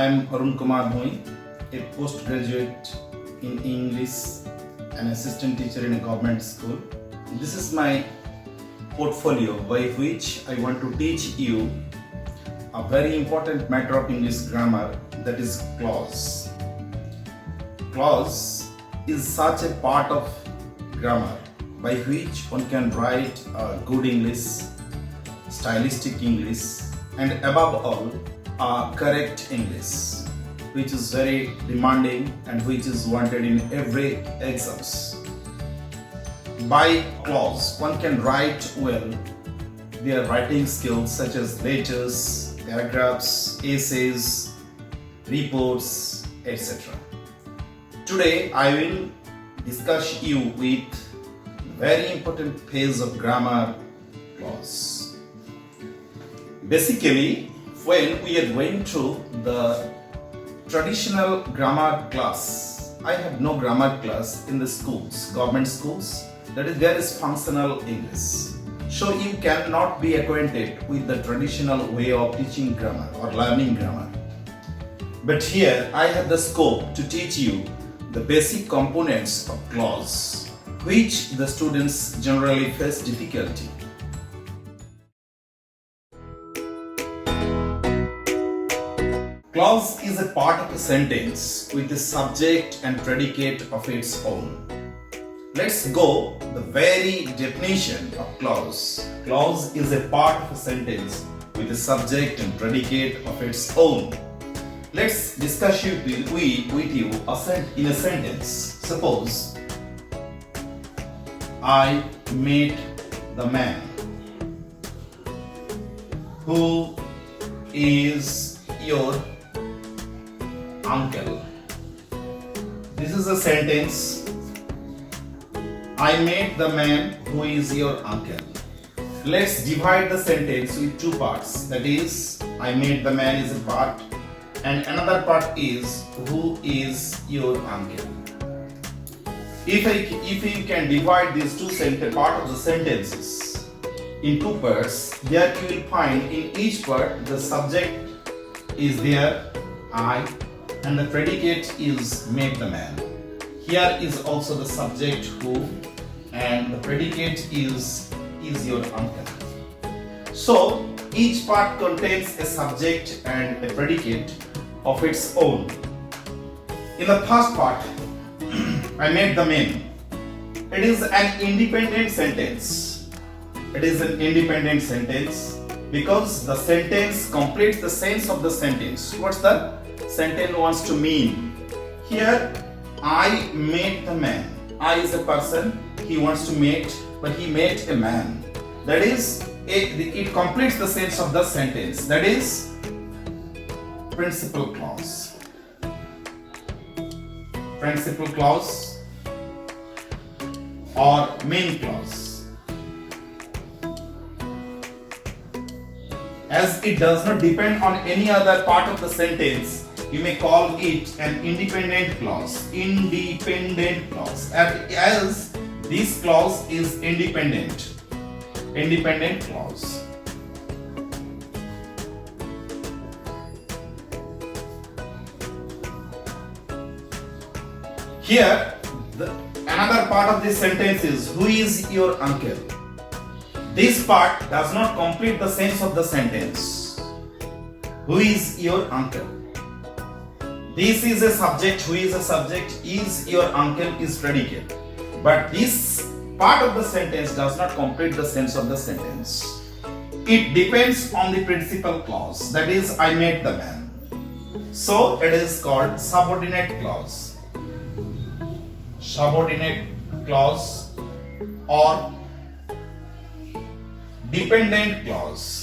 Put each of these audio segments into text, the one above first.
am Arun Kumar Bhoi, a postgraduate in English, an assistant teacher in a government school. This is my portfolio by which I want to teach you a very important matter of English grammar, that is clause. Clause is such a part of grammar by which one can write good English, stylistic English, and above all, correct English, which is very demanding and which is wanted in every exams. By clause, one can write well their writing skills such as letters, paragraphs, essays, reports, etc. Today I will discuss you with very important phase of grammar, clause. Basically, when we are going through the traditional grammar class, I have no grammar class in the schools, government schools, that is there is functional English. So you cannot be acquainted with the traditional way of teaching grammar or learning grammar. But here I have the scope to teach you the basic components of clause, which the students generally face difficulty. Clause is a part of a sentence with a subject and predicate of its own. Let's go the very definition of clause. Clause is a part of a sentence with a subject and predicate of its own. Let's discuss it with you in a sentence. Suppose, I met the man who is your uncle. This is a sentence. I met the man who is your uncle. Let's divide the sentence with two parts. That is, I met the man is a part, and another part is who is your uncle. If you can divide these two part of the sentences in two parts, there you will find in each part the subject is there, I, and the predicate is met the man. Here is also the subject who, and the predicate is your uncle. So each part contains a subject and a predicate of its own. In the first part, I met the man. It is an independent sentence. It is an independent sentence because the sentence completes the sense of the sentence. What's the sentence wants to mean? Here, I met the man. I is a person, he wants to meet, but he met a man. That is, it completes the sense of the sentence. That is principal clause. Principal clause or main clause. As it does not depend on any other part of the sentence, you may call it an independent clause. Independent clause. As this clause is independent. Independent clause. Here, another part of this sentence is who is your uncle. This part does not complete the sense of the sentence. Who is your uncle? This is a subject, who is a subject, is your uncle is predicate. But this part of the sentence does not complete the sense of the sentence. It depends on the principal clause, that is, I met the man. So it is called subordinate clause. Subordinate clause or dependent clause.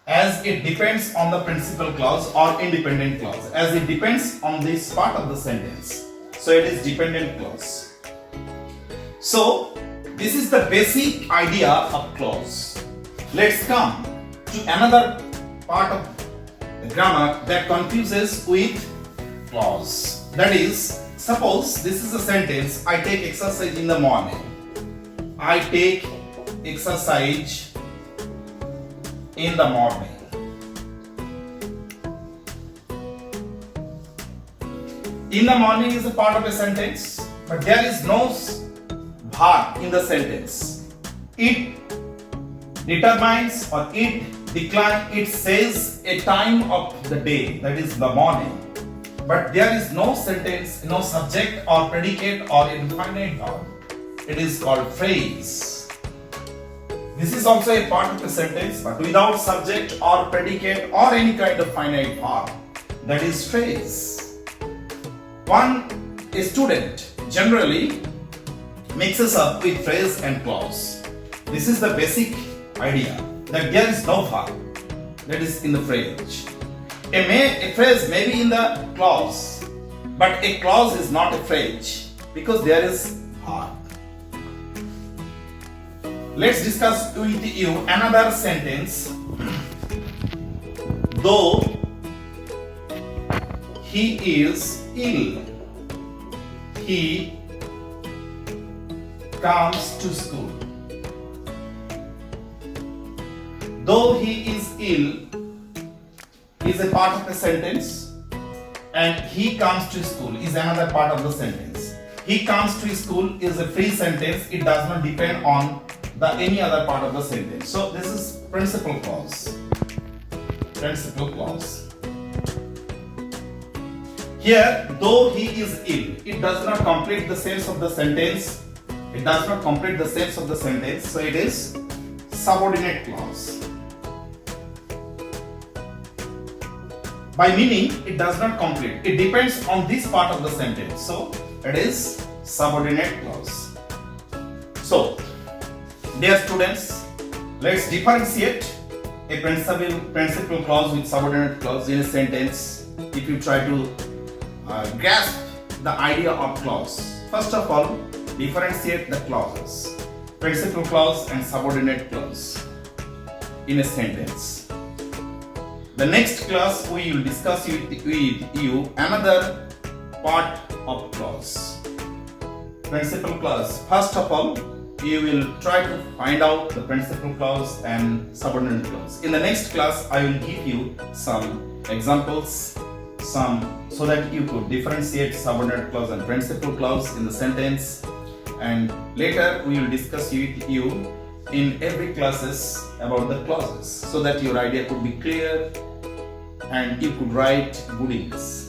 As it depends on the principal clause or independent clause, as it depends on this part of the sentence, so it is dependent clause. So this is the basic idea of clause. Let's come to another part of the grammar that confuses with clause. That is, suppose this is a sentence, I take exercise in the morning. I take exercise in the morning. In the morning is a part of a sentence, but there is no verb in the sentence. It determines or it says a time of the day, that is the morning. But there is no sentence, no subject or predicate or infinite verb. It is called phrase. This is also a part of a sentence, but without subject or predicate or any kind of finite verb. That is phrase. A student generally mixes up with phrase and clause. This is the basic idea, that there is no verb that is in the phrase. A phrase may be in the clause, but a clause is not a phrase because there is verb. Let's discuss with you another sentence. Though he is ill, he comes to school. Though he is ill is a part of the sentence, and he comes to school is another part of the sentence. He comes to school is a free sentence. It does not depend on any other part of the sentence. So this is principal clause. Principal clause. Here, though he is ill, it does not complete the sense of the sentence. It does not complete the sense of the sentence. So it is subordinate clause. By meaning, it does not complete. It depends on this part of the sentence. So it is subordinate clause. So, dear students, let's differentiate a principal clause with subordinate clause in a sentence. If you try to grasp the idea of clause, first of all, differentiate the clauses, principal clause and subordinate clause in a sentence. The next class we will discuss with you another part of clause, principal clause. First of all, you will try to find out the principal clause and subordinate clause. In the next class, I will give you some examples, so that you could differentiate subordinate clause and principal clause in the sentence. And later we will discuss with you in every classes about the clauses, so that your idea could be clear and you could write good English.